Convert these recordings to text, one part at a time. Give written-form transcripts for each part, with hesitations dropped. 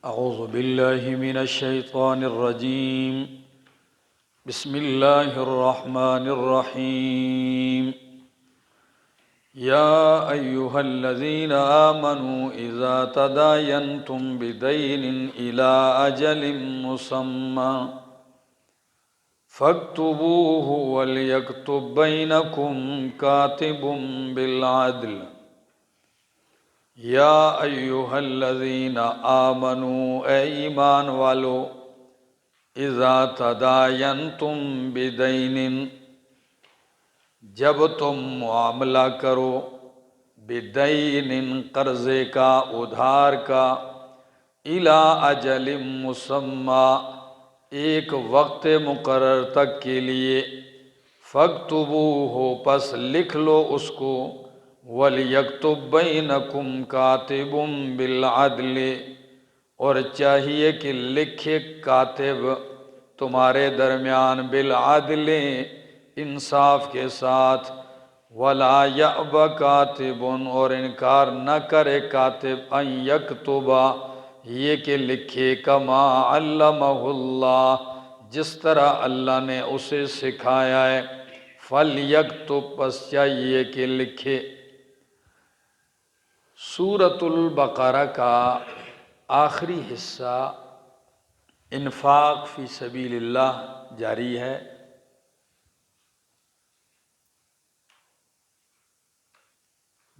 اعوذ باللہ من الشیطان الرجیم بسم اللہ الرحمن الرحیم یا ایہا الذین آمنوا اذا تداینتم بدین الی اجل مسمی فاکتبوہ ولیکتب بینکم کاتب بالعدل یا ایہا الذین آمنوا اے ایمان والو اذا تداینتم بدین جب تم معاملہ کرو بدین قرضے کا ادھار کا الی اجل مسمی ایک وقت مقرر تک کے لیے فاکتبوہ پس لکھ لو اس کو وَلْيَكْتُبْ بَيْنَكُمْ كَاتِبٌ بِالْعَدْلِ اور چاہیے کہ لکھے کاتب تمہارے درمیان بالعدل انصاف کے ساتھ وَلَا يَأْبَ كَاتِبٌ اور انکار نہ کرے کاتب ان یکتبا یہ کہ لکھے کما علمہ اللہ جس طرح اللہ نے اسے سکھایا ہے فَلْيَكْتُبْ پس چاہیے کہ لکھے۔ سورۃ البقرہ کا آخری حصہ انفاق فی سبیل اللہ جاری ہے۔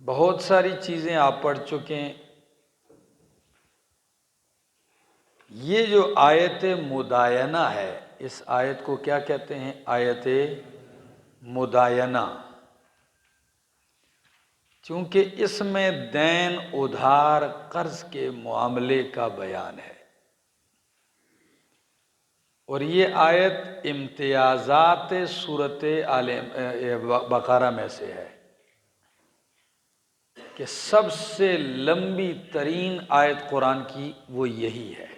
بہت ساری چیزیں آپ پڑھ چکے ہیں۔ یہ جو آیت مداینہ ہے، اس آیت کو کیا کہتے ہیں؟ آیت مداینہ، چونکہ اس میں دین ادھار قرض کے معاملے کا بیان ہے، اور یہ آیت امتیازات صورت بقرہ میں سے ہے کہ سب سے لمبی ترین آیت قرآن کی وہ یہی ہے۔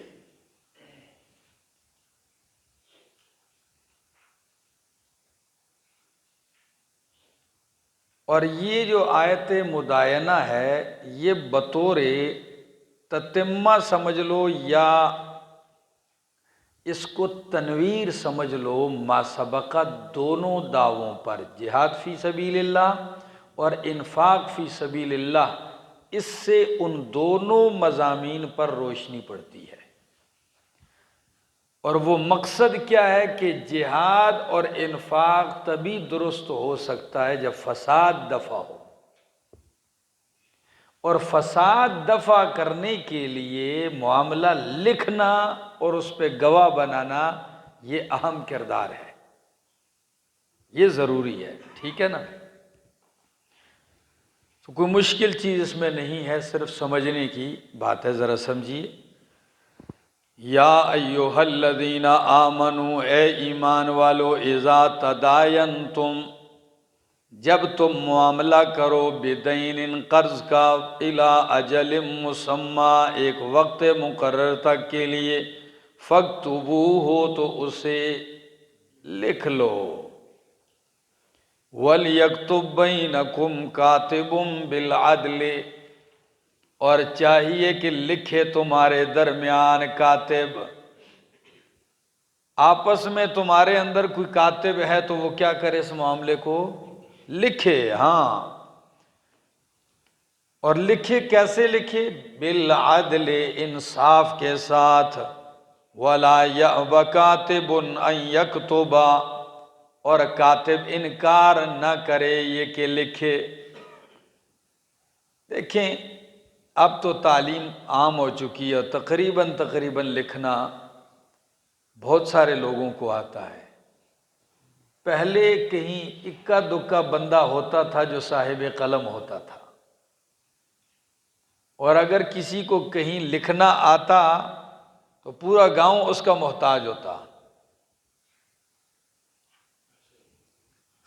اور یہ جو آیت مداینہ ہے یہ بطور تتمہ سمجھ لو یا اس کو تنویر سمجھ لو ما سبقہ دونوں دعووں پر، جہاد فی سبیل اللہ اور انفاق فی سبیل اللہ، اس سے ان دونوں مضامین پر روشنی پڑتی ہے۔ اور وہ مقصد کیا ہے کہ جہاد اور انفاق تبھی درست ہو سکتا ہے جب فساد دفع ہو، اور فساد دفع کرنے کے لیے معاملہ لکھنا اور اس پہ گواہ بنانا یہ اہم کردار ہے، یہ ضروری ہے، ٹھیک ہے نا؟ تو کوئی مشکل چیز اس میں نہیں ہے، صرف سمجھنے کی بات ہے، ذرا سمجھیے۔ یا ایہا الذین آمنوا اے ایمان والو اذا تداینتم جب تم معاملہ کرو بدین قرض کا الی اجل مسمی ایک وقت مقرر تک کے لیے فاکتبوہ تو اسے لکھ لو وَلْيَكْتُبْ بَيْنَكُمْ كَاتِبٌ بِالْعَدْلِ اور چاہیے کہ لکھے تمہارے درمیان کاتب، آپس میں تمہارے اندر کوئی کاتب ہے تو وہ کیا کرے؟ اس معاملے کو لکھے۔ ہاں، اور لکھے کیسے لکھے؟ بالعدل انصاف کے ساتھ، وَلَا يَأْبَ كَاتِبٌ أَن يَكْتُبَ اور کاتب انکار نہ کرے یہ کہ لکھے۔ دیکھیں اب تو تعلیم عام ہو چکی ہے، تقریباً لکھنا بہت سارے لوگوں کو آتا ہے۔ پہلے کہیں اکا دکا بندہ ہوتا تھا جو صاحب قلم ہوتا تھا، اور اگر کسی کو کہیں لکھنا آتا تو پورا گاؤں اس کا محتاج ہوتا۔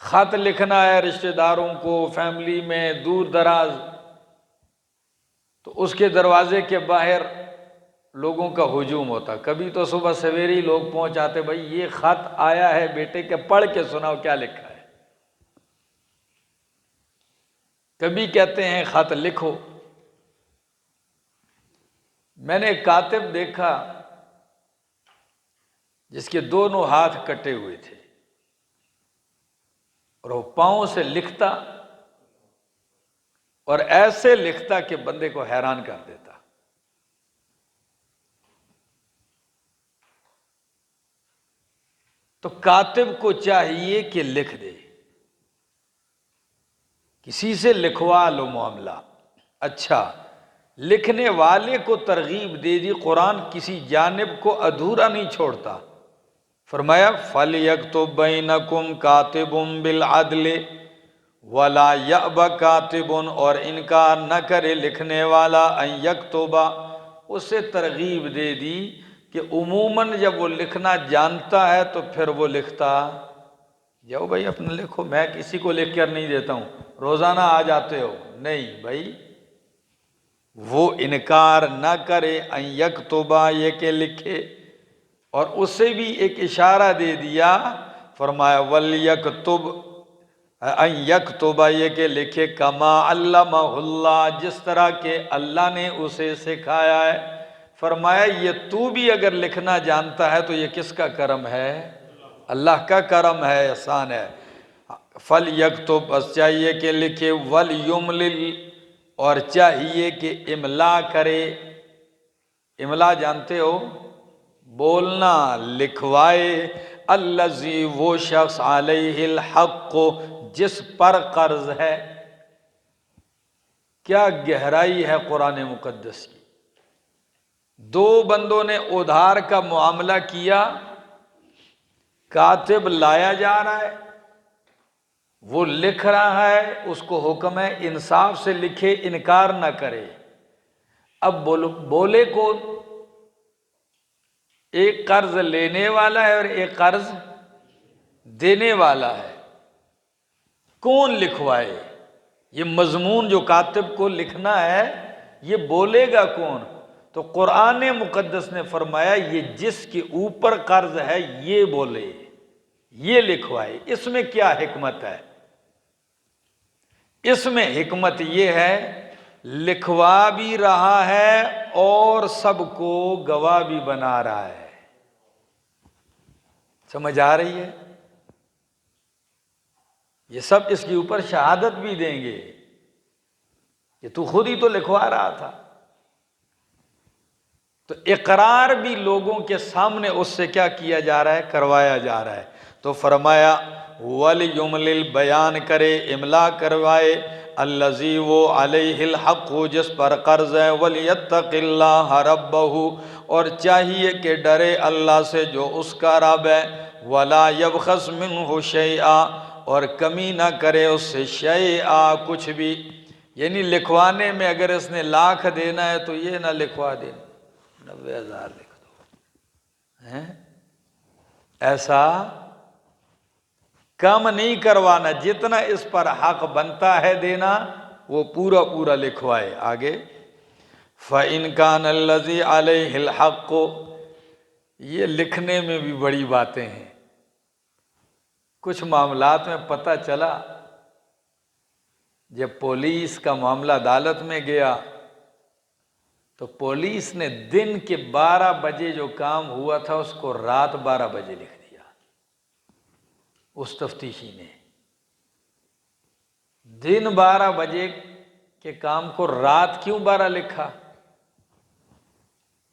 خط لکھنا ہے رشتہ داروں کو، فیملی میں دور دراز، تو اس کے دروازے کے باہر لوگوں کا ہجوم ہوتا۔ کبھی تو صبح سویرے ہی لوگ پہنچ آتے، بھائی یہ خط آیا ہے بیٹے کہ پڑھ کے سناؤ کیا لکھا ہے۔ کبھی کہتے ہیں خط لکھو۔ میں نے ایک کاتب دیکھا جس کے دونوں ہاتھ کٹے ہوئے تھے اور وہ پاؤں سے لکھتا اور ایسے لکھتا کہ بندے کو حیران کر دیتا۔ تو کاتب کو چاہیے کہ لکھ دے، کسی سے لکھوا لو معاملہ۔ اچھا، لکھنے والے کو ترغیب دے دی۔ قرآن کسی جانب کو ادھورا نہیں چھوڑتا۔ فرمایا فَلْيَكْتُبْ بَيْنَكُمْ كَاتِبٌ بِالْعَدْلِ وَلَا يَأْبَ كَاتِبٌ، اور انکار نہ کرے لکھنے والا ان یکتبا، اسے ترغیب دے دی کہ عموماً جب وہ لکھنا جانتا ہے تو پھر وہ لکھتا، جاؤ بھائی اپنا لکھو، میں کسی کو لکھ کر نہیں دیتا ہوں، روزانہ آ جاتے ہو، نہیں بھائی، وہ انکار نہ کرے ان یکتبا، یہ کہ لکھے۔ اور اسے بھی ایک اشارہ دے دیا، فرمایا وَلْيَكْتُبْ ان یکتبا، یہ کہ لکھے کما علمہ اللہ، جس طرح کہ اللہ نے اسے سکھایا ہے۔ فرمایا یہ تو بھی اگر لکھنا جانتا ہے تو یہ کس کا کرم ہے؟ اللہ کا کرم ہے، احسان ہے۔ فَلْيَكْتُبْ، بس چاہیے کہ لکھے، وَلْيُمْلِلْ، اور چاہیے کہ املا کرے۔ املا جانتے ہو؟ بولنا، لکھوائے۔ الذی، وہ شخص، علیہ الحق، جس پر قرض ہے۔ کیا گہرائی ہے قرآن مقدس کی! دو بندوں نے ادھار کا معاملہ کیا، کاتب لایا جا رہا ہے، وہ لکھ رہا ہے، اس کو حکم ہے انصاف سے لکھے، انکار نہ کرے۔ اب بولے کون؟ ایک قرض لینے والا ہے اور ایک قرض دینے والا ہے۔ کون لکھوائے؟ یہ مضمون جو کاتب کو لکھنا ہے یہ بولے گا کون؟ تو قرآن مقدس نے فرمایا یہ جس کے اوپر قرض ہے یہ بولے، یہ لکھوائے۔ اس میں کیا حکمت ہے؟ اس میں حکمت یہ ہے لکھوا بھی رہا ہے اور سب کو گواہ بھی بنا رہا ہے۔ سمجھ آ رہی ہے؟ یہ سب اس کے اوپر شہادت بھی دیں گے کہ تو خود ہی تو لکھوا رہا تھا۔ تو اقرار بھی لوگوں کے سامنے اس سے کیا کیا جا رہا ہے؟ کروایا جا رہا ہے۔ تو فرمایا وَلْيُمْلِلْ، بیان کرے، املا کروائے، الذی، وہ، علیہ الحق، جس پر قرض ہے، وَلْيَتَّقِ اللَّهَ رَبَّهُ، اور چاہیے کہ ڈرے اللہ سے جو اس کا رب ہے، وَلَا يَبْخَسْ مِنْهُ شَيْئًا، اور کمی نہ کرے اس سے شیئا، کچھ بھی۔ یعنی لکھوانے میں اگر اس نے 1,00,000 دینا ہے تو یہ نہ لکھوا دے 90,000 لکھ دو، ایسا کم نہیں کروانا، جتنا اس پر حق بنتا ہے دینا وہ پورا پورا لکھوائے۔ آگے فَإِنْ كَانَ الَّذِي عَلَيْهِ الْحَقُّ، یہ لکھنے میں بھی بڑی باتیں ہیں۔ کچھ معاملات میں پتہ چلا، جب پولیس کا معاملہ عدالت میں گیا تو پولیس نے دن کے 12 بجے جو کام ہوا تھا اس کو رات 12 بجے لکھ دیا۔ اس تفتیشی نے دن 12 بجے کے کام کو رات کیوں 12 لکھا؟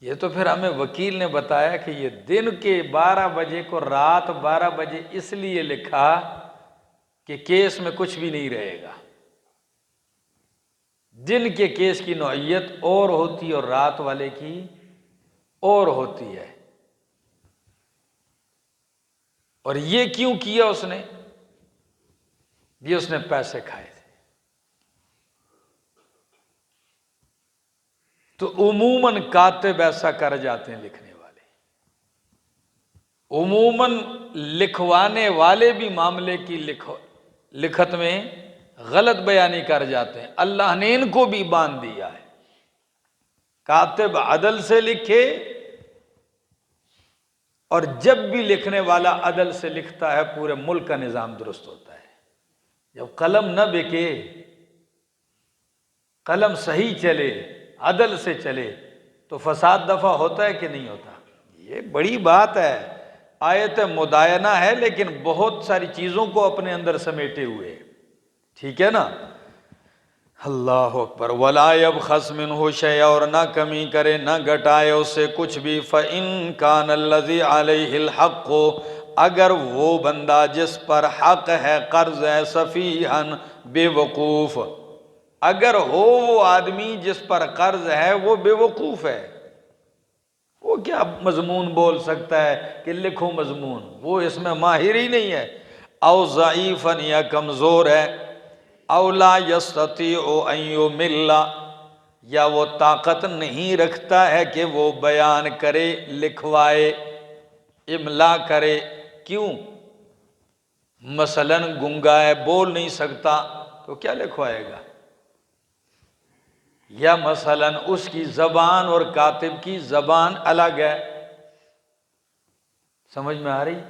یہ تو پھر ہمیں وکیل نے بتایا کہ یہ دن کے 12 بجے کو رات 12 بجے اس لیے لکھا کہ کیس میں کچھ بھی نہیں رہے گا۔ دن کے کیس کی نوعیت اور ہوتی ہے اور رات والے کی اور ہوتی ہے۔ اور یہ کیوں کیا اس نے؟ یہ اس نے پیسے کھائے تھے۔ تو عموماً کاتب ایسا کر جاتے ہیں، لکھنے والے عموماً لکھوانے والے بھی معاملے کی لکھت میں غلط بیانی کر جاتے ہیں۔ اللہ نے ان کو بھی باندھ دیا ہے، کاتب عدل سے لکھے، اور جب بھی لکھنے عدل عدل سے لکھتا ہے پورے ملک کا نظام درست ہوتا ہے۔ جب قلم نہ بکے، قلم صحیح چلے، عدل سے چلے، تو فساد دفع ہوتا ہے کہ نہیں ہوتا؟ یہ بڑی بات ہے، آیت مدائنہ ہے لیکن بہت ساری چیزوں کو اپنے اندر سمیٹے ہوئے، ٹھیک ہے نا؟ اللہ اکبر۔ وَلَا يَبْخَسْ مِنْهُ شَيْئًا، اور نہ کمی کرے نہ گھٹائے اس سے کچھ بھی۔ فَإِن كَانَ الَّذِي عَلَيْهِ الْحَقُّ، اگر وہ بندہ جس پر حق ہے، قرض ہے، سفیہاً بے وقوف، اگر ہو وہ آدمی جس پر قرض ہے وہ بے وقوف ہے، وہ کیا مضمون بول سکتا ہے کہ لکھو مضمون، وہ اس میں ماہر ہی نہیں ہے۔ او ضعیفاً، یا کمزور ہے، او لا یستطیع ان یمل، یا وہ طاقت نہیں رکھتا ہے کہ وہ بیان کرے، لکھوائے، املا کرے۔ کیوں؟ مثلاً گنگا ہے، بول نہیں سکتا، تو کیا لکھوائے گا؟ یا مثلاً اس کی زبان اور کاتب کی زبان الگ ہے، سمجھ میں آ رہی؟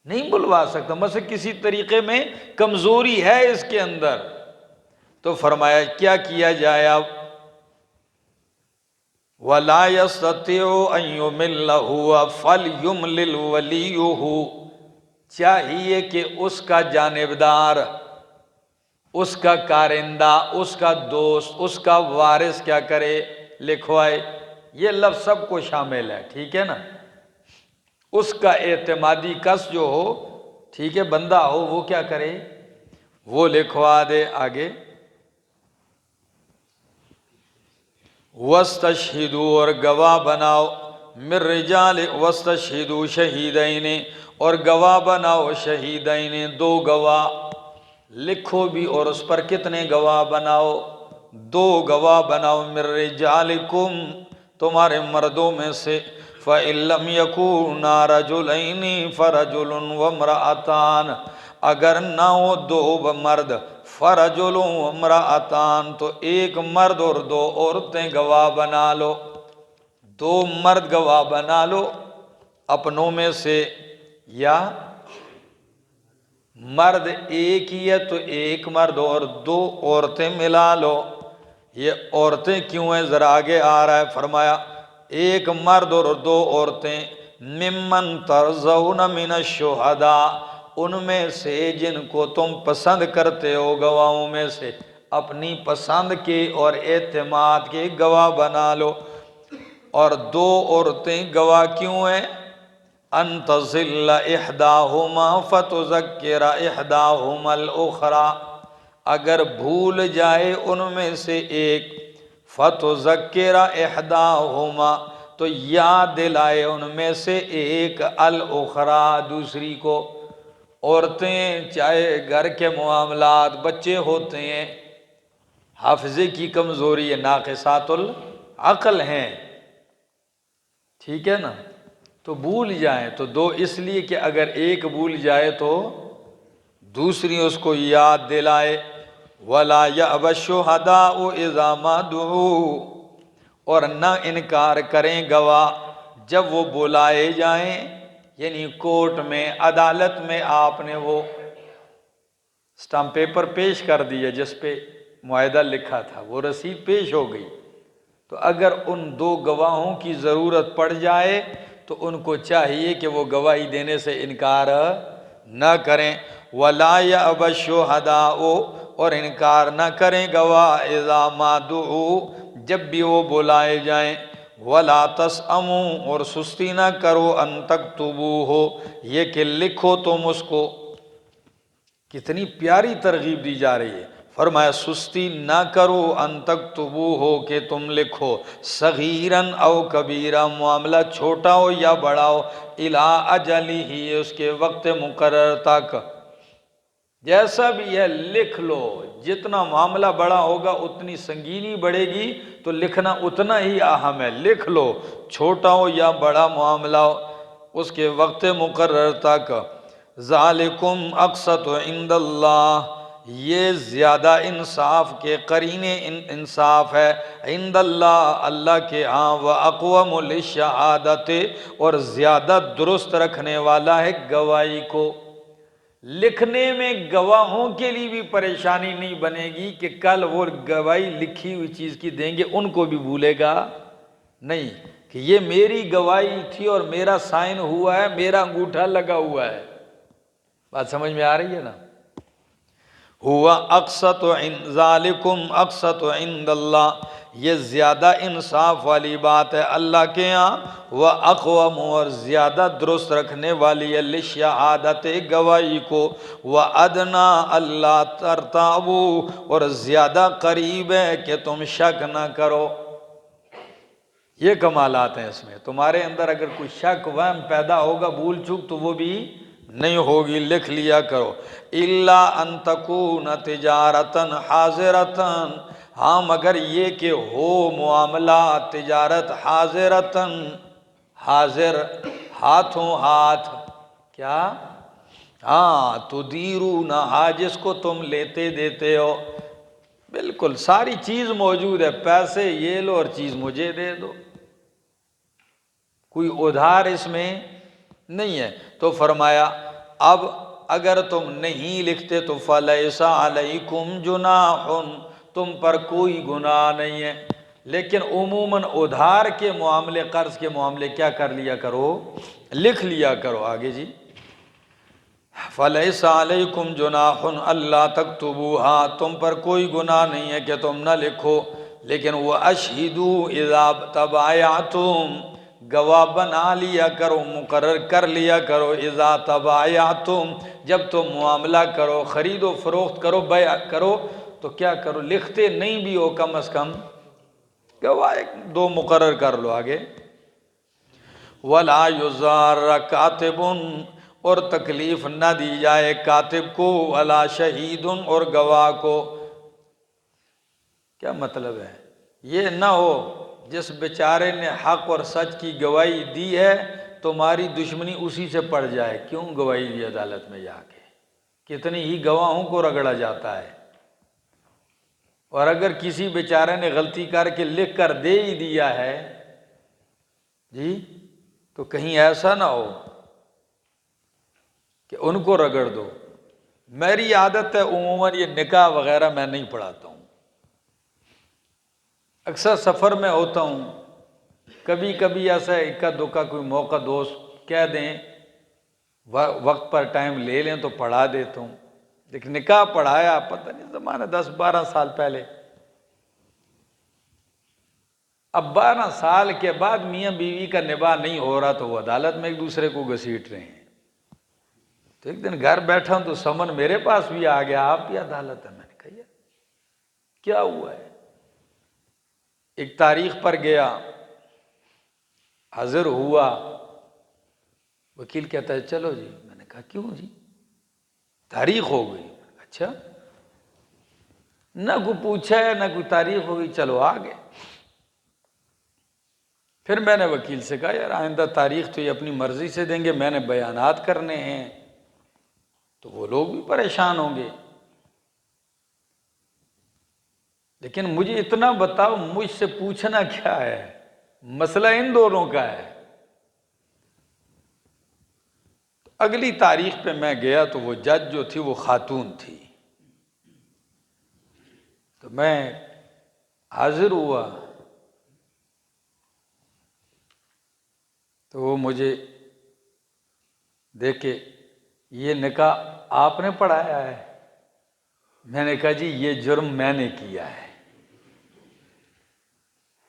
نہیں بلوا سکتا، مثلا کسی طریقے میں کمزوری ہے اس کے اندر، تو فرمایا کیا کیا جائے اب؟ وَلَا يَسْتَطِيعُ أَن يُمِلَّهُ فَلْيُمْلِلْ وَلِيُّهُ، چاہیے کہ اس کا جانبدار، اس کا کارندہ، اس کا دوست، اس کا وارث کیا کرے؟ لکھوائے۔ یہ لفظ سب کو شامل ہے، ٹھیک ہے نا؟ اس کا اعتمادی کس جو ہو، ٹھیک ہے، بندہ ہو، وہ کیا کرے؟ وہ لکھوا دے۔ آگے وَاسْتَشْهِدُوا، اور گواہ بناؤ، مِن رِجَالِ وَاسْتَشْهِدُوا شَهِیدَینِ، اور گواہ بناؤ شہیدین، دو گواہ، لکھو بھی اور اس پر کتنے گواہ بناؤ؟ دو گواہ بناؤ، مِن رِجَالِکُمْ، تمہارے مردوں میں سے، فَإِن لَّمْ يَكُونَا رَجُلَيْنِ فَرَجُلٌ وَامْرَأَتَانِ، اگر نہ ہو دو مرد، فرجل وامرأتان، تو ایک مرد اور دو عورتیں گواہ بنا لو، دو مرد گواہ بنا لو اپنوں میں سے، یا مرد ایک ہی ہے تو ایک مرد اور دو عورتیں ملا لو۔ یہ عورتیں کیوں ہیں ذرا آگے آ رہا ہے، فرمایا ایک مرد اور دو عورتیں، ممن ترضون من الشہداء، ان میں سے جن کو تم پسند کرتے ہو گواہوں میں سے، اپنی پسند کے اور اعتماد کے گواہ بنا لو۔ اور دو عورتیں گواہ کیوں ہیں؟ ان تضل احداہما فتذکر احداہما الاخری، اگر بھول جائے ان میں سے ایک، فتذکر احداہما، تو یاد دلائے ان میں سے ایک، الاخری، دوسری کو۔ عورتیں چاہے گھر کے معاملات، بچے ہوتے ہیں، حافظے کی کمزوری ہے، ناقصات العقل ہیں، ٹھیک ہے نا؟ تو بھول جائیں تو دو، اس لیے کہ اگر ایک بھول جائے تو دوسری اس کو یاد دلائے۔ وَلَا يَأْبَ الشُّهَدَاءُ إِذَا مَا دُعُوا، اور نہ انکار کریں گواہ جب وہ بلائے جائیں، یعنی کورٹ میں، عدالت میں آپ نے وہ اسٹامپ پیپر پیش کر دیا جس پہ معاہدہ لکھا تھا، وہ رسید پیش ہو گئی، تو اگر ان دو گواہوں کی ضرورت پڑ جائے تو ان کو چاہیے کہ وہ گواہی دینے سے انکار نہ کریں۔ وَلَا يَأْبَ الشُّهَدَاءُ، اور انکار نہ کریں گواہ، اذا ما دعوا، جب بھی وہ بلائے جائیں۔ وَلَا تَسْأَمُوا، اور سستی نہ کرو، ان تکتبوہ، یہ کہ لکھو تم اس کو۔ کتنی پیاری ترغیب دی جا رہی ہے، فرمایا سستی نہ کرو، ان تکتبوہ، کہ تم لکھو، صغیراً او کبیرا، معاملہ چھوٹا ہو یا بڑا ہو، الی اجلہ، اس کے وقت مقرر تک، جیسا بھی ہے لکھ لو۔ جتنا معاملہ بڑا ہوگا اتنی سنگینی بڑھے گی، تو لکھنا اتنا ہی اہم ہے، لکھ لو، چھوٹا ہو یا بڑا معاملہ ہو، اس کے وقت مقرر تک۔ ذالکم اقسط عند اللہ، یہ زیادہ انصاف کے قرینے انصاف ہے، عند اللہ، اللہ کے ہاں، واقوم للشہادت، اور زیادہ درست رکھنے والا ہے گواہی کو۔ لکھنے میں گواہوں کے لیے بھی پریشانی نہیں بنے گی کہ کل وہ گواہی لکھی ہوئی چیز کی دیں گے، ان کو بھی بھولے گا نہیں کہ یہ میری گواہی تھی اور میرا سائن ہوا ہے، میرا انگوٹھا لگا ہوا ہے۔ بات سمجھ میں آ رہی ہے نا؟ ہوا اقسط عند ذالکم اقسط عند اللہ، یہ زیادہ انصاف والی بات ہے اللہ کے ہاں، وہ اقوم، اور زیادہ درست رکھنے والی ہے، لشہادت، گواہی کو، وہ ادنا اللہ ترتابو، اور زیادہ قریب ہے کہ تم شک نہ کرو۔ یہ کمالات ہیں اس میں، تمہارے اندر اگر کوئی شک وہم پیدا ہوگا، بھول چوک، تو وہ بھی نہیں ہوگی، لکھ لیا کرو۔ الا ان تکون تجارتاً حاضرتاً، ہاں مگر یہ کہ ہو معاملہ تجارت حاضرتاً، حاضر، ہاتھوں ہاتھ، کیا؟ ہاں، تدیرونہا، جس کو تم لیتے دیتے ہو، بالکل ساری چیز موجود ہے، پیسے یہ لو اور چیز مجھے دے دو، کوئی ادھار اس میں نہیں ہے۔ تو فرمایا اب اگر تم نہیں لکھتے تو فَلَيْسَ عَلَيْكُمْ جُنَاحٌ، تم پر کوئی گناہ نہیں ہے، لیکن عموماً ادھار کے معاملے، قرض کے معاملے کیا کر لیا کرو؟ لکھ لیا کرو۔ آگے جی، فَلَيْسَ عَلَيْكُمْ جُنَاحٌ أَلَّا تَكْتُبُوهَا، تم پر کوئی گناہ نہیں ہے کہ تم نہ لکھو، لیکن وَأَشْهِدُوا إِذَا تَبَايَعْتُمْ، گواہ بنا لیا کرو، مقرر کر لیا کرو، اذا تبایعتم، جب تم معاملہ کرو، خرید و فروخت کرو، بیع کرو، تو کیا کرو؟ لکھتے نہیں بھی ہو، کم از کم گواہ ایک دو مقرر کر لو۔ آگے، وَلَا يُضَارَّ كَاتِبٌ، اور تکلیف نہ دی جائے کاتب کو، وَلَا شَهِيدٌ، اور گواہ کو۔ کیا مطلب ہے؟ یہ نہ ہو جس بیچارے نے حق اور سچ کی گواہی دی ہے، تمہاری دشمنی اسی سے پڑ جائے، کیوں گواہی دی عدالت میں جا کے؟ کتنی ہی گواہوں کو رگڑا جاتا ہے، اور اگر کسی بیچارے نے غلطی کر کے لکھ کر دے ہی دیا ہے جی، تو کہیں ایسا نہ ہو کہ ان کو رگڑ دو۔ میری عادت ہے عموماً یہ نکاح وغیرہ میں نہیں پڑھاتا ہوں، اکثر سفر میں ہوتا ہوں، کبھی کبھی ایسا اکا دکا کوئی موقع دوست کہہ دیں، وقت پر ٹائم لے لیں تو پڑھا دیتا ہوں، لیکن نکاح پڑھایا پتہ نہیں زمانہ 10-12 سال پہلے۔ اب 12 سال کے بعد میاں بیوی کا نباہ نہیں ہو رہا تو وہ عدالت میں ایک دوسرے کو گھسیٹ رہے ہیں۔ تو ایک دن گھر بیٹھا ہوں تو سمن میرے پاس بھی آ گیا، آپ بھی عدالت ہے؟ میں نے کہا یار کیا ہوا ہے؟ ایک تاریخ پر گیا، حاضر ہوا، وکیل کہتا ہے چلو جی۔ میں نے کہا کیوں جی؟ تاریخ ہو گئی۔ اچھا، نہ کوئی پوچھا ہے نہ کوئی تاریخ ہو گئی، چلو آگے۔ پھر میں نے وکیل سے کہا یار آئندہ تاریخ تو یہ اپنی مرضی سے دیں گے، میں نے بیانات کرنے ہیں تو وہ لوگ بھی پریشان ہوں گے، لیکن مجھے اتنا بتاؤ مجھ سے پوچھنا کیا ہے؟ مسئلہ ان دونوں کا ہے۔ اگلی تاریخ پہ میں گیا تو وہ جج جو تھی وہ خاتون تھی، تو میں حاضر ہوا تو وہ مجھے دیکھے، یہ نکاح آپ نے پڑھایا ہے؟ میں نے کہا جی یہ جرم میں نے کیا ہے،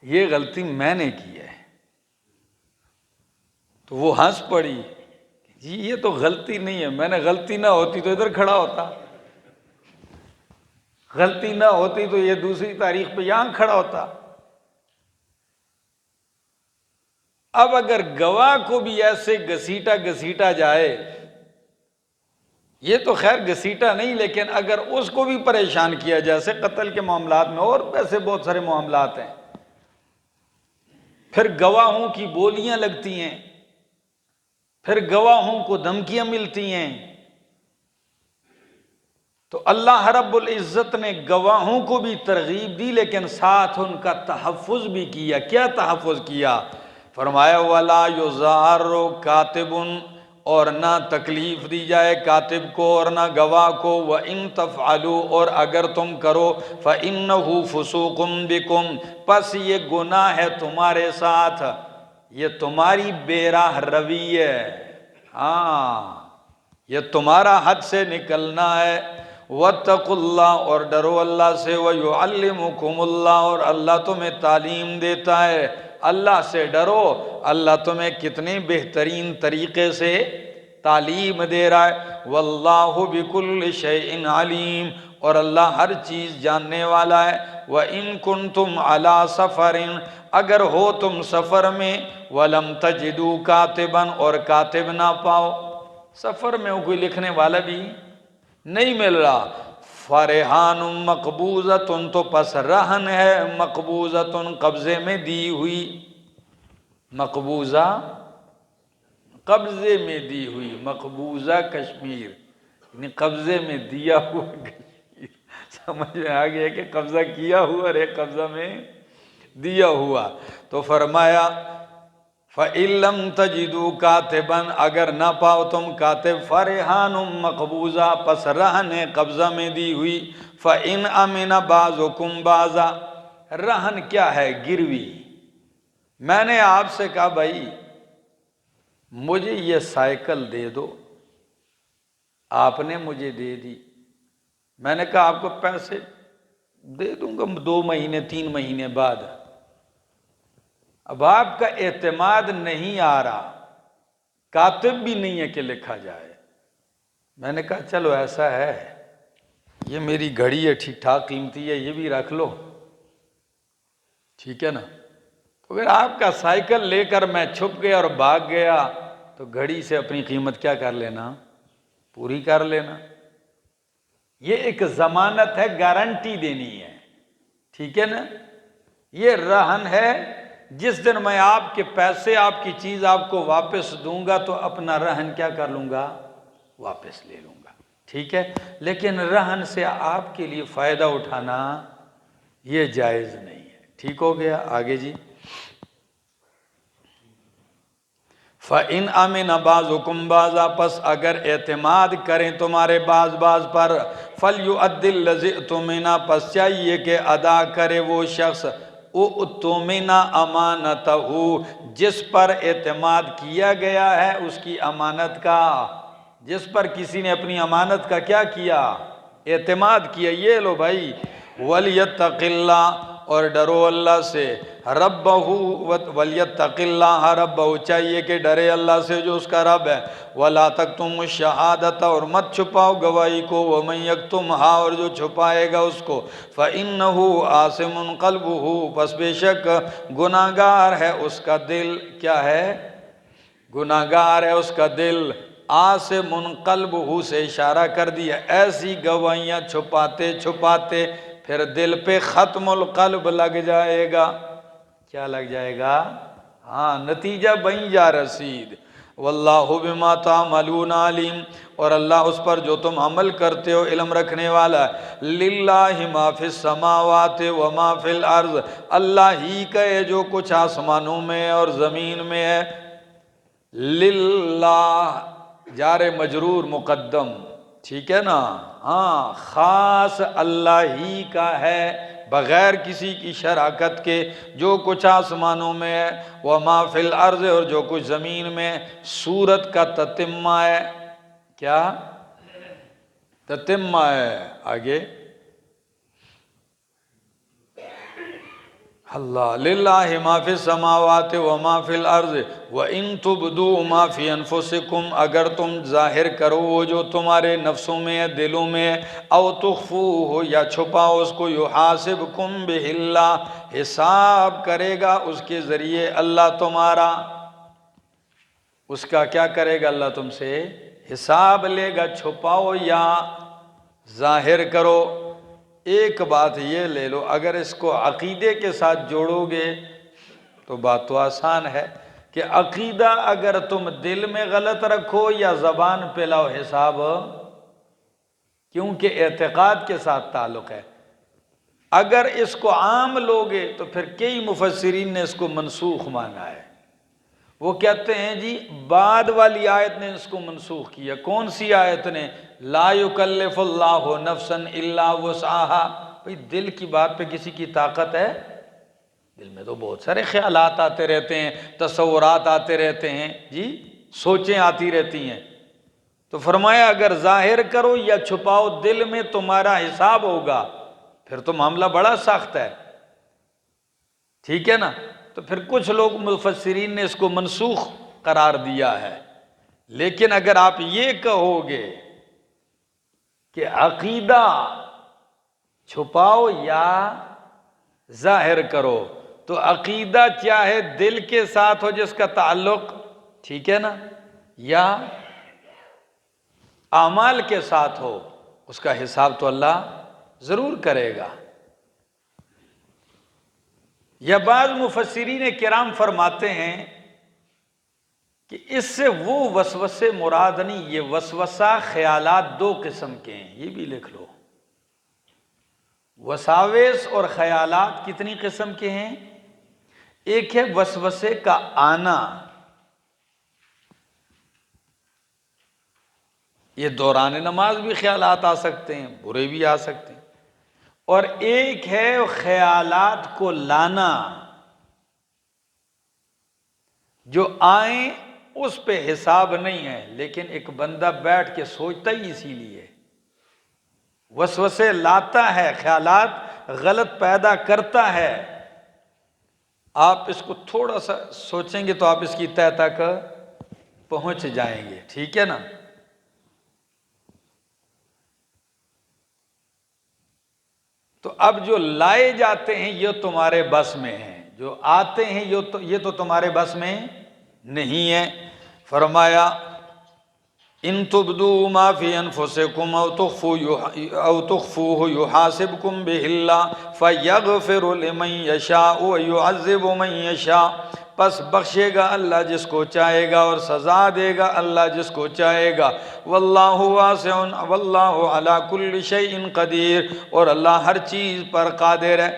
یہ غلطی میں نے کی ہے۔ تو وہ ہنس پڑی، جی یہ تو غلطی نہیں ہے۔ میں نے غلطی نہ ہوتی تو ادھر کھڑا ہوتا، غلطی نہ ہوتی تو یہ دوسری تاریخ پہ یہاں کھڑا ہوتا۔ اب اگر گواہ کو بھی ایسے گھسیٹا جائے، یہ تو خیر گھسیٹا نہیں، لیکن اگر اس کو بھی پریشان کیا جیسے قتل کے معاملات میں، اور ایسے بہت سارے معاملات ہیں، پھر گواہوں کی بولیاں لگتی ہیں، پھر گواہوں کو دھمکیاں ملتی ہیں، تو اللہ رب العزت نے گواہوں کو بھی ترغیب دی، لیکن ساتھ ان کا تحفظ بھی کیا۔ کیا تحفظ کیا؟ فرمایا وَلَا يُضَارُّ كَاتِبٌ، اور نہ تکلیف دی جائے کاتب کو اور نہ گواہ کو، وَإِن تَفْعَلُوا اور اگر تم کرو، فَإِنَّهُ فُسُوقٌ بِكُمْ پس یہ گناہ ہے تمہارے ساتھ، یہ تمہاری بے راہ روی ہے، ہاں یہ تمہارا حد سے نکلنا ہے۔ وَاتَّقُوا اللَّهَ اور ڈرو اللہ سے، وَيُعَلِّمُكُمُ اللَّهُ اور اللہ تمہیں تعلیم دیتا ہے۔ اللہ سے ڈرو، اللہ تمہیں کتنے بہترین طریقے سے تعلیم دے رہا ہے۔ وَاللَّهُ بِكُلِّ شَيْءٍ عَلِيمٌ اور اللہ ہر چیز جاننے والا ہے۔ وَإِن كُنتُمْ عَلَى سَفَرٍ اگر ہو تم سفر میں، وَلَمْ تَجِدُوا كَاتِبًا اور کاتب نہ پاؤ، سفر میں کوئی لکھنے والا بھی نہیں مل رہا، فَرِحَانٌ مَقْبُوضَةٌ تو پس رہن ہے مقبوضۃ قبضے میں دی ہوئی، مقبوضہ قبضے میں دی ہوئی، مقبوضہ کشمیر یعنی قبضے میں دیا ہوا کشمیر، سمجھ میں آ گیا کہ قبضہ کیا ہوا اور ایک قبضہ میں دیا ہوا۔ تو فرمایا فَإِن لَّمْ تَجِدُوا كَاتِبًا اگر نہ پاؤ تم کاتب، فَرِحَانٌ مَقْبُوضَةٌ پس رہن ہے قبضہ میں دی ہوئی۔ فَإِنْ أَمِنَ بَعْضُكُمْ بَعْضًا رہن کیا ہے؟ گروی۔ میں نے آپ سے کہا بھائی مجھے یہ سائیکل دے دو، آپ نے مجھے دے دی، میں نے کہا آپ کو پیسے دے دوں گا 2 مہینے 3 مہینے بعد، اب آپ کا اعتماد نہیں آ رہا، کاتب بھی نہیں ہے کہ لکھا جائے، میں نے کہا چلو ایسا ہے یہ میری گھڑی ہے ٹھیک ٹھاک قیمتی ہے، یہ بھی رکھ لو، ٹھیک ہے نا؟ تو اگر آپ کا سائیکل لے کر میں چھپ گیا اور بھاگ گیا تو گھڑی سے اپنی قیمت کیا کر لینا؟ پوری کر لینا۔ یہ ایک ضمانت ہے، گارنٹی دینی ہے، ٹھیک ہے نا؟ یہ رہن ہے، جس دن میں آپ کے پیسے آپ کی چیز آپ کو واپس دوں گا تو اپنا رہن کیا کر لوں گا؟ واپس لے لوں گا، ٹھیک ہے؟ لیکن رہن سے آپ کے لیے فائدہ اٹھانا یہ جائز نہیں ہے، ٹھیک ہو گیا؟ آگے جی فَإِنْ أَمِنَ بَعْضُكُمْ بَعْضًا پس اگر اعتماد کریں تمہارے بعض پر، فَلْيُؤَدِّ الَّذِي اؤْتُمِنَ پس چاہیے کہ ادا کرے وہ شخص اؤْتُمِنَ امانتہ جس پر اعتماد کیا گیا ہے اس کی امانت کا، جس پر کسی نے اپنی امانت کا کیا کیا؟ اعتماد کیا، یہ لو بھائی۔ وَلْيَتَّقِ اللَّهَ اور ڈرو اللہ سے، رَبَّهُ وَلْيَتَّقِ اللَّهَ رَبَّهُ چاہیے کہ ڈرے اللہ سے جو اس کا رب ہے۔ وَلَا تَكْتُمُوا الشَّهَادَةَ اور مت چھپاؤ گواہی کو، وَمَن يَكْتُمْهَا اور جو چھپائے گا اس کو، فَإِنَّهُ آثِمٌ قَلْبُهُ پس بے شک گناہگار ہے اس کا دل، کیا ہے؟ گناہگار ہے اس کا دل۔ آثِمٌ قَلْبُهُ سے اشارہ کر دیا، ایسی گواہیاں چھپاتے چھپاتے پھر دل پہ ختم القلب لگ جائے گا، کیا لگ جائے گا؟ ہاں نتیجہ بن جا رسید۔ واللہ بما تعملون علیم اور اللہ اس پر جو تم عمل کرتے ہو علم رکھنے والا ہے۔ للہ ما فی السماوات وما فی الارض اللہ ہی کا ہے جو کچھ آسمانوں میں ہے اور زمین میں ہے۔ للہ جار مجرور مقدم، ٹھیک ہے نا؟ ہاں خاص اللہ ہی کا ہے بغیر کسی کی شراکت کے، جو کچھ آسمانوں میں ہے، وما فی الارض اور جو کچھ زمین میں۔ سورت کا تتمہ ہے، کیا تتمہ ہے؟ آگے اللہ للہ ما فی السماوات وما فی الارض وَإِن تُبْدُوا مَا فِي أَنفُسِكُمْ اگر تم ظاہر کرو وہ جو تمہارے نفسوں میں ہے، دلوں میں ہے، او تخفوہ یا چھپاؤ اس کو، یحاسبکم بہ اللہ حساب کرے گا اس کے ذریعے اللہ تمہارا، اس کا کیا کرے گا؟ اللہ تم سے حساب لے گا، چھپاؤ یا ظاہر کرو۔ ایک بات یہ لے لو، اگر اس کو عقیدے کے ساتھ جوڑو گے تو بات تو آسان ہے کہ عقیدہ اگر تم دل میں غلط رکھو یا زبان پہ لاؤ حساب، کیونکہ اعتقاد کے ساتھ تعلق ہے۔ اگر اس کو عام لوگے تو پھر کئی مفسرین نے اس کو منسوخ مانا ہے، وہ کہتے ہیں جی بعد والی آیت نے اس کو منسوخ کیا۔ کون سی آیت نے؟ لا یکلف اللہ نفسا الا وسعها۔ بھئی دل کی بات پہ کسی کی طاقت ہے؟ دل میں تو بہت سارے خیالات آتے رہتے ہیں، تصورات آتے رہتے ہیں جی، سوچیں آتی رہتی ہیں۔ تو فرمایا اگر ظاہر کرو یا چھپاؤ دل میں تمہارا حساب ہوگا، پھر تو معاملہ بڑا سخت ہے، ٹھیک ہے نا؟ تو پھر کچھ لوگ مفسرین نے اس کو منسوخ قرار دیا ہے۔ لیکن اگر آپ یہ کہو گے کہ عقیدہ چھپاؤ یا ظاہر کرو، تو عقیدہ چاہے دل کے ساتھ ہو جس کا تعلق، ٹھیک ہے نا، یا اعمال کے ساتھ ہو، اس کا حساب تو اللہ ضرور کرے گا۔ یا بعض مفسرین کرام فرماتے ہیں کہ اس سے وہ وسوسے مراد نہیں، یہ وسوسہ خیالات دو قسم کے ہیں، یہ بھی لکھ لو۔ وساوس اور خیالات کتنی قسم کے ہیں؟ ایک ہے وسوسے کا آنا، یہ دوران نماز بھی خیالات آ سکتے ہیں، برے بھی آ سکتے ہیں، اور ایک ہے خیالات کو لانا، جو آئیں اس پہ حساب نہیں ہے، لیکن ایک بندہ بیٹھ کے سوچتا ہی اسی لیے، وسوسے لاتا ہے، خیالات غلط پیدا کرتا ہے۔ آپ اس کو تھوڑا سا سوچیں گے تو آپ اس کی تہ تک پہنچ جائیں گے، ٹھیک ہے نا؟ تو اب جو لائے جاتے ہیں یہ تمہارے بس میں ہیں، جو آتے ہیں یہ تو تمہارے بس میں نہیں ہے۔ فرمایا ان تبدوا ما فی انفسکم او تخفوه یحاسبکم بہ اللہ فیغفر لمن یشاء ویعذب من یشاء، پس بخشے گا اللہ جس کو چاہے گا اور سزا دے گا اللہ جس کو چاہے گا۔ واللہ واسع واللہ علی کل شیء قدیر، اور اللہ ہر چیز پر قادر ہے۔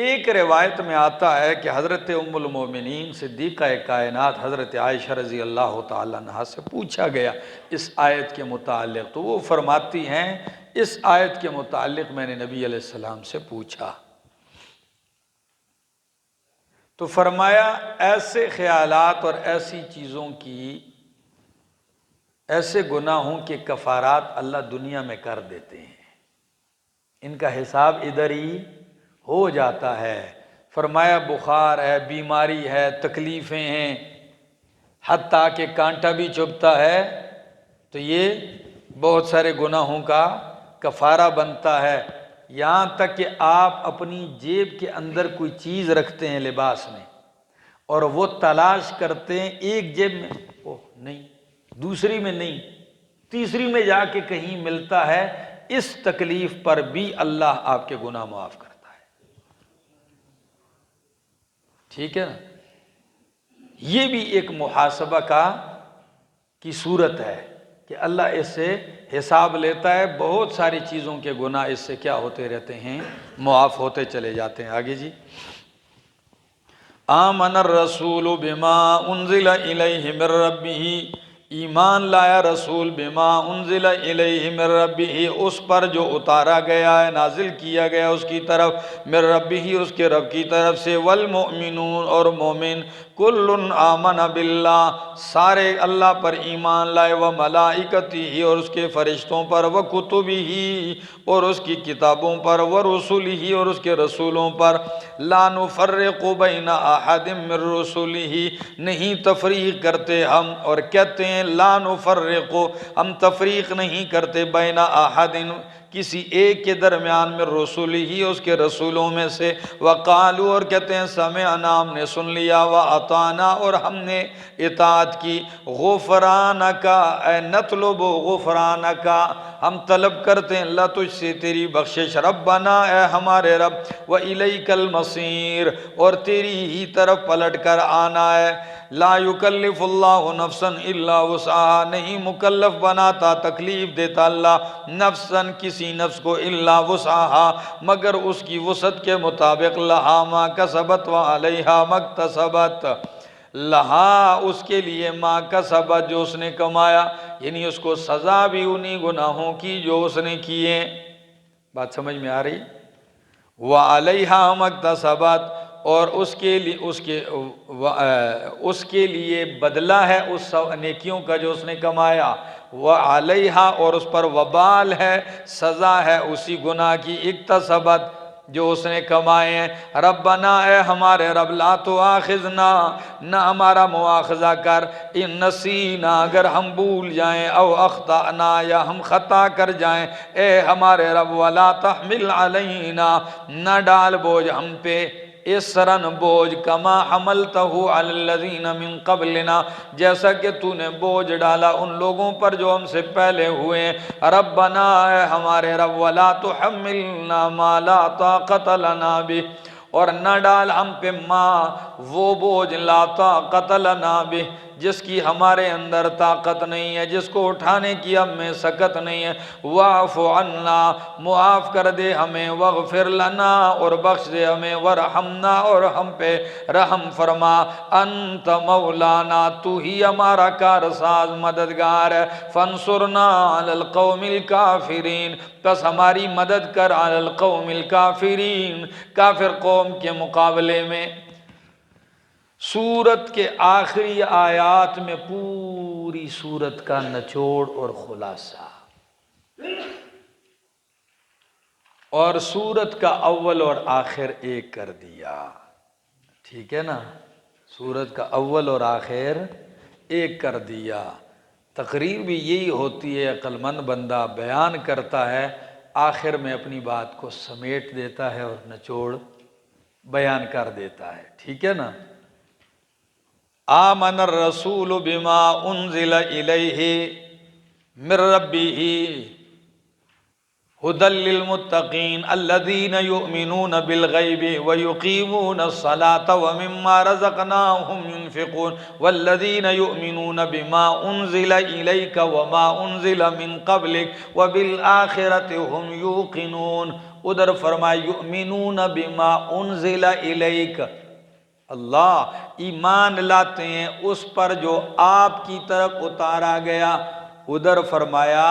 ایک روایت میں آتا ہے کہ حضرت ام المومنین صدیقہ کائنات حضرت عائشہ رضی اللہ تعالیٰ عنہا سے پوچھا گیا اس آیت کے متعلق، تو وہ فرماتی ہیں اس آیت کے متعلق میں نے نبی علیہ السلام سے پوچھا، تو فرمایا ایسے خیالات اور ایسی چیزوں کی، ایسے گناہوں کے کفارات اللہ دنیا میں کر دیتے ہیں، ان کا حساب ادھر ہی ہو جاتا ہے۔ فرمایا بخار ہے، بیماری ہے، تکلیفیں ہیں، حتیٰ کہ کانٹا بھی چبھتا ہے تو یہ بہت سارے گناہوں کا کفارہ بنتا ہے۔ یہاں تک کہ آپ اپنی جیب کے اندر کوئی چیز رکھتے ہیں لباس میں، اور وہ تلاش کرتے ہیں ایک جیب میں اوہ نہیں، دوسری میں نہیں، تیسری میں جا کے کہیں ملتا ہے، اس تکلیف پر بھی اللہ آپ کے گناہ معاف کرتا ہے، ٹھیک ہے نا؟ یہ بھی ایک محاسبہ کی صورت ہے کہ اللہ اس سے حساب لیتا ہے، بہت ساری چیزوں کے گناہ اس سے کیا ہوتے رہتے ہیں، معاف ہوتے چلے جاتے ہیں۔ آگے جی، آمن الرسول بما انزل الیہ من ربہ، ایمان لایا رسول بما انزل الیہ من ربہ، اس پر جو اتارا گیا ہے، نازل کیا گیا اس کی طرف، من ربہ اس کے رب کی طرف سے، والمؤمنون اور مومن، کل آمن باللہ سارے اللہ پر ایمان لائے، وملائکتہ اور اس کے فرشتوں پر، وکتبہ اور اس کی کتابوں پر، ورسلہ اور اس کے رسولوں پر، لا نفرق بین احد من رسلہ نہیں تفریق کرتے ہم، اور کہتے ہیں لا نفرق ہم تفریق نہیں کرتے بین احد کسی ایک کے درمیان میں رسول ہی اس کے رسولوں میں سے، وقالو اور کہتے ہیں سمعنا ہم نے سن لیا، واطعنا اور ہم نے اطاعت کی، غفرانکا اے نطلب غفرانکا ہم طلب کرتے ہیں اللہ تجھ سے تیری بخشش، ربنا اے ہمارے رب، وإلیک المصیر اور تیری ہی طرف پلٹ کر آنا ہے، لا یکلف اللہ نفسا الا وسعها نہیں مکلف بناتا تکلیف دیتا اللہ نفسا کسی نفس کو الا وسعها مگر اس کی وسعت کے مطابق، لہا ما کسبت وعلیہا ما اکتسبت، لہا اس کے لیے ما کسبت جو اس نے کمایا، یعنی اس کو سزا بھی انہی گناہوں کی جو اس نے کیے۔ بات سمجھ میں آ رہی؟ وَعَلَيْهَا مَكْتَسَبَتْ اور اس کے لیے بدلہ ہے اس نیکیوں کا جو اس نے کمایا، وَعَلَيْهَا اور اس پر وبال ہے، سزا ہے اسی گناہ کی، اکتسبت جو اس نے کمائے ہیں۔ ربنا اے ہمارے رب لا تؤاخذنا نہ ہمارا مواخذہ کر، ان نسینا اگر ہم بھول جائیں، او اخطأنا یا ہم خطا کر جائیں، اے ہمارے رب ولا تحمل علینا نہ ڈال بوجھ ہم پہ، اسرن بوجھ کما حملتہ علی الذین من قبلنا جیسا کہ تو نے بوجھ ڈالا ان لوگوں پر جو ہم سے پہلے ہوئے ہیں۔ ربنا اے ہمارے رب ولا تحملنا ما لا طاقت لنا بہ اور نہ ڈال ہم پہ وہ بوجھ لا طاقت لنا بہ جس کی ہمارے اندر طاقت نہیں ہے، جس کو اٹھانے کی ہم میں سکت نہیں ہے۔ واعف عنا معاف کر دے ہمیں، واغفر لنا اور بخش دے ہمیں، ورحمنا اور ہم پہ رحم فرما، انت مولانا تو ہی ہمارا کارساز مددگار ہے، فانصرنا علی القوم الکافرین پس ہماری مدد کر علی القوم الکافرین کافر قوم کے مقابلے میں۔ سورت کے آخری آیات میں پوری سورت کا نچوڑ اور خلاصہ، اور سورت کا اول اور آخر ایک کر دیا، ٹھیک ہے نا؟ سورت کا اول اور آخر ایک کر دیا۔ تقریر بھی یہی ہوتی ہے، عقل مند بندہ بیان کرتا ہے، آخر میں اپنی بات کو سمیٹ دیتا ہے اور نچوڑ بیان کر دیتا ہے، ٹھیک ہے نا؟ آمن الرسول بما انزل الیہ من ربہ ھدی للمتقین الذین یؤمنون بالغیب ویقیمون الصلاة ومما رزقناہم ينفقون والذین یؤمنون بما انزل الیک وما انزل من قبلک وبالآخرۃ ھم یوقنون۔ ادھر فرمایا یؤمنون بما انزل الیک، اللہ ایمان لاتے ہیں اس پر جو آپ کی طرف اتارا گیا۔ ادھر فرمایا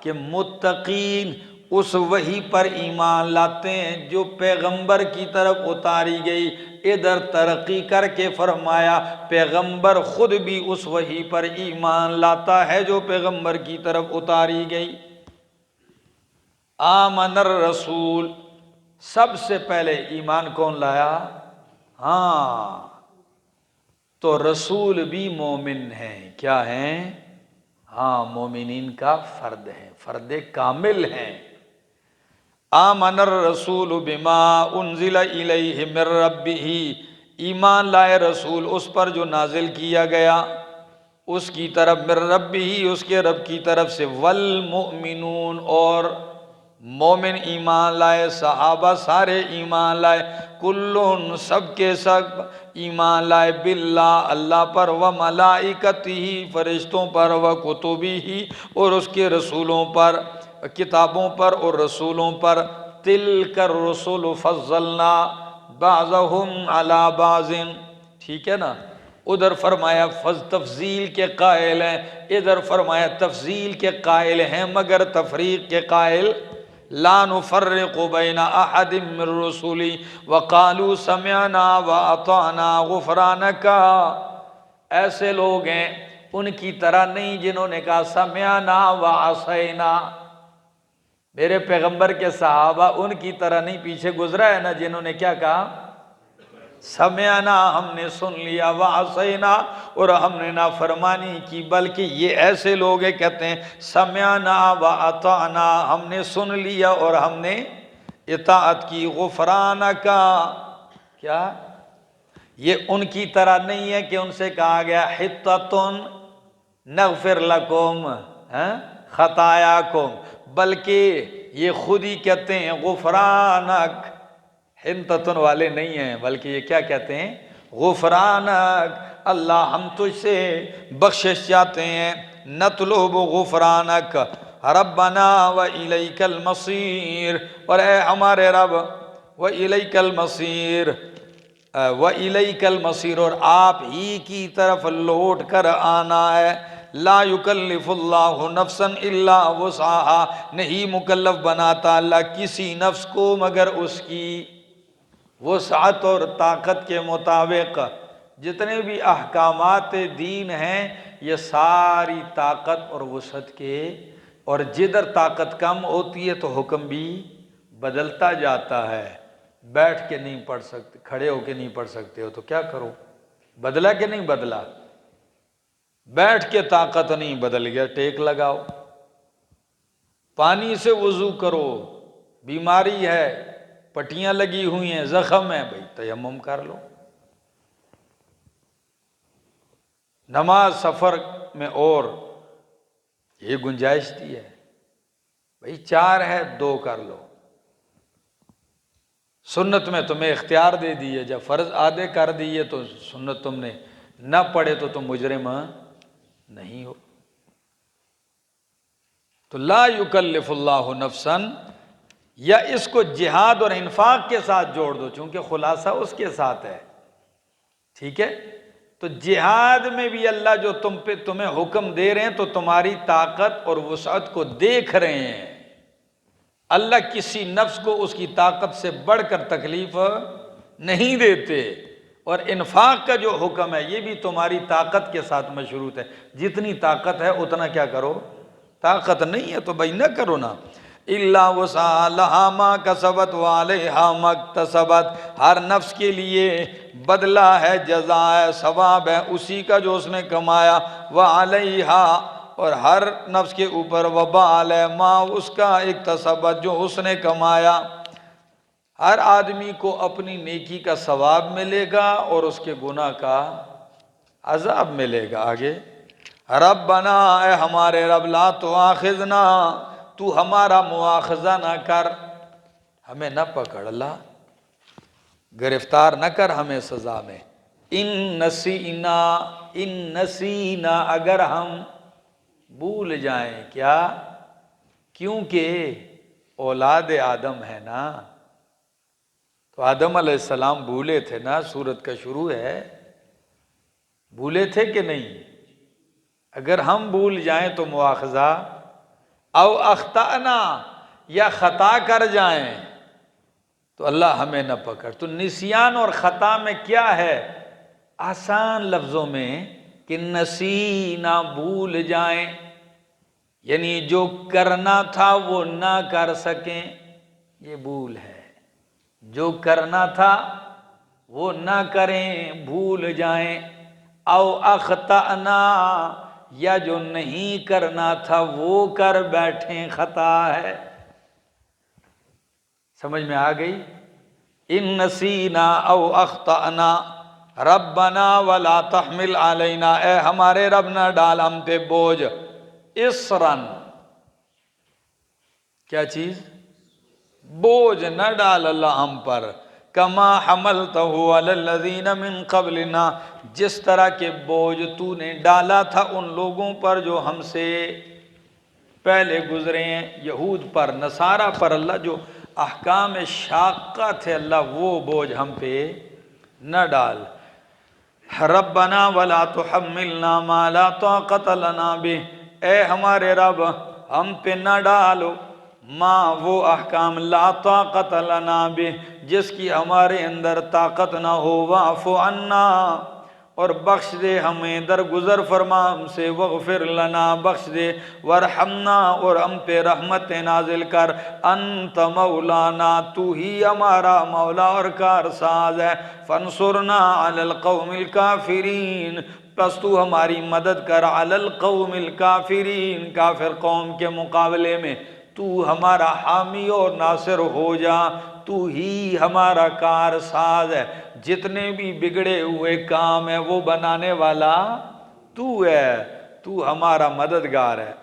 کہ متقین اس وحی پر ایمان لاتے ہیں جو پیغمبر کی طرف اتاری گئی۔ ادھر ترقی کر کے فرمایا پیغمبر خود بھی اس وحی پر ایمان لاتا ہے جو پیغمبر کی طرف اتاری گئی۔ آمن الرسول، سب سے پہلے ایمان کون لایا؟ ہاں، تو رسول بھی مومن ہیں، کیا ہیں؟ ہاں، مومنین کا فرد ہیں، فرد کامل ہیں۔ آمن الرسول بما انزل الیہ من ربہ، ایمان لائے رسول اس پر جو نازل کیا گیا اس کی طرف، من ربہ اس کے رب کی طرف سے، والمؤمنون اور مومن ایمان لائے، صحابہ سارے ایمان لائے، کلن سب کے سب ایمان لائے، باللہ اللہ پر، وملائکتہ فرشتوں پر، وکتبہ اور اس کے رسولوں پر، کتابوں پر اور رسولوں پر۔ تلک الرسل فضلنا بعضهم علی بعض، ٹھیک ہے نا؟ ادھر فرمایا تفضیل کے قائل ہیں، ادھر فرمایا تفضیل کے قائل ہیں مگر تفریق کے قائل، لا نفرق بین احد من رسلی وقالوا سمعنا واطعنا غفرانک، ایسے لوگ ہیں ان کی طرح نہیں جنہوں نے کہا سمعنا وعصینا، میرے پیغمبر کے صحابہ ان کی طرح نہیں، پیچھے گزرا ہے نا جنہوں نے کیا کہا؟ سمعنا ہم نے سن لیا، وعصینا اور ہم نے نافرمانی کی، بلکہ یہ ایسے لوگ ہیں کہتے ہیں سمعنا واطعنا ہم نے سن لیا اور ہم نے اطاعت کی، غفرانک کیا؟ یہ ان کی طرح نہیں ہے کہ ان سے کہا گیا حطۃ نغفر لکم خطایاکم، بلکہ یہ خود ہی کہتے ہیں غفرانک، حنطۃ والے نہیں ہیں بلکہ یہ کیا کہتے ہیں؟ غفرانک، اللہ ہم تجھ سے بخشش چاہتے ہیں، نطلب غفرانک ربنا وإلیک المصیر، اور اے ہمارے رب وإلیک المصیر، وَإِلَيْكَ الْمَصِيرُ، اور آپ ہی کی طرف لوٹ کر آنا ہے۔ لا یکلف اللہ نفسا الا وسعها، نہیں مکلف بناتا اللہ کسی نفس کو مگر اس کی وسعت اور طاقت کے مطابق۔ جتنے بھی احکامات دین ہیں یہ ساری طاقت اور وسعت کے، اور جدھر طاقت کم ہوتی ہے تو حکم بھی بدلتا جاتا ہے۔ بیٹھ کے نہیں پڑھ سکتے، کھڑے ہو کے نہیں پڑھ سکتے ہو تو کیا کرو؟ بدلا کہ نہیں بدلا؟ بیٹھ کے طاقت نہیں، بدل گیا، ٹیک لگاؤ۔ پانی سے وضو کرو، بیماری ہے، پٹیاں لگی ہوئی ہیں، زخم ہے، بھئی تیمم کر لو۔ نماز سفر میں اور یہ گنجائش دی ہے، بھئی 4 ہے 2 کر لو۔ سنت میں تمہیں اختیار دے دیے، جب فرض آدھے کر دیے تو سنت تم نے نہ پڑھے تو تم مجرم نہیں ہو۔ تو لا یکلف اللہ نفسا، یا اس کو جہاد اور انفاق کے ساتھ جوڑ دو چونکہ خلاصہ اس کے ساتھ ہے، ٹھیک ہے؟ تو جہاد میں بھی اللہ جو تمہیں حکم دے رہے ہیں تو تمہاری طاقت اور وسعت کو دیکھ رہے ہیں۔ اللہ کسی نفس کو اس کی طاقت سے بڑھ کر تکلیف نہیں دیتے، اور انفاق کا جو حکم ہے یہ بھی تمہاری طاقت کے ساتھ مشروط ہے۔ جتنی طاقت ہے اتنا کیا کرو، طاقت نہیں ہے تو بھائی نہ کرو نا۔ الا وسعها لها ما کسبت وعلیہا ما اکتسبت، ہر نفس کے لیے بدلہ ہے، جزا ہے، ثواب ہے اسی کا جو اس نے کمایا، وعلیہا، اور ہر نفس کے اوپر وبال ہے ما، اس کا اکتسبت جو اس نے کمایا۔ ہر آدمی کو اپنی نیکی کا ثواب ملے گا اور اس کے گناہ کا عذاب ملے گا۔ آگے ربنا، اے ہمارے رب، لا تؤاخذنا، تو ہمارا مواخذہ نہ کر، ہمیں نہ پکڑ اللہ، گرفتار نہ کر ہمیں سزا میں۔ ان نسینا، اگر ہم بھول جائیں، کیا؟ کیونکہ اولاد آدم ہے نا، تو آدم علیہ السلام بھولے تھے نا، سورت کا شروع ہے، بھولے تھے کہ نہیں؟ اگر ہم بھول جائیں تو مواخذہ، او اخطأنا، یا خطا کر جائیں تو اللہ ہمیں نہ پکڑ۔ تو نسیان اور خطا میں کیا ہے؟ آسان لفظوں میں کہ نسینا، بھول جائیں، یعنی جو کرنا تھا وہ نہ کر سکیں، یہ بھول ہے۔ جو کرنا تھا وہ نہ کریں، بھول جائیں۔ او اخطأنا، یا جو نہیں کرنا تھا وہ کر بیٹھیں، خطا ہے۔ سمجھ میں آ گئی؟ ان نسینا او اخطأنا ربنا ولا تحمل علینا، اے ہمارے رب نہ ڈال ہم پہ بوجھ، اسرن، کیا چیز؟ بوجھ نہ ڈال اللہ ہم پر، کما حملتہ علی الذین من قبلنا، جس طرح کے بوجھ تو نے ڈالا تھا ان لوگوں پر جو ہم سے پہلے گزرے ہیں، یہود پر، نصارہ پر۔ اللہ جو احکام شاقہ تھے اللہ وہ بوجھ ہم پہ نہ ڈال۔ ربنا ولا تحملنا ما لا طاقت لنا بہ، اے ہمارے رب ہم پہ نہ ڈالو ما، وہ احکام، لا طاقت لنا بہ، جس کی ہمارے اندر طاقت نہ ہو، واعف عنا، اور بخش دے ہمیں، درگزر فرما ہم سے، واغفر لنا، بخش دے، وارحمنا، اور ہم پہ رحمت نازل کر، انت مولانا، تو ہی ہمارا مولا اور کارساز ہے، فانصرنا علی القوم الکافرین، پس تو ہماری مدد کر، علی القوم الکافرین، کافر قوم کے مقابلے میں تو ہمارا حامی اور ناصر ہو جا، تو ہی ہمارا کار ساز ہے، جتنے بھی بگڑے ہوئے کام ہیں وہ بنانے والا تو ہے، تو ہمارا مددگار ہے۔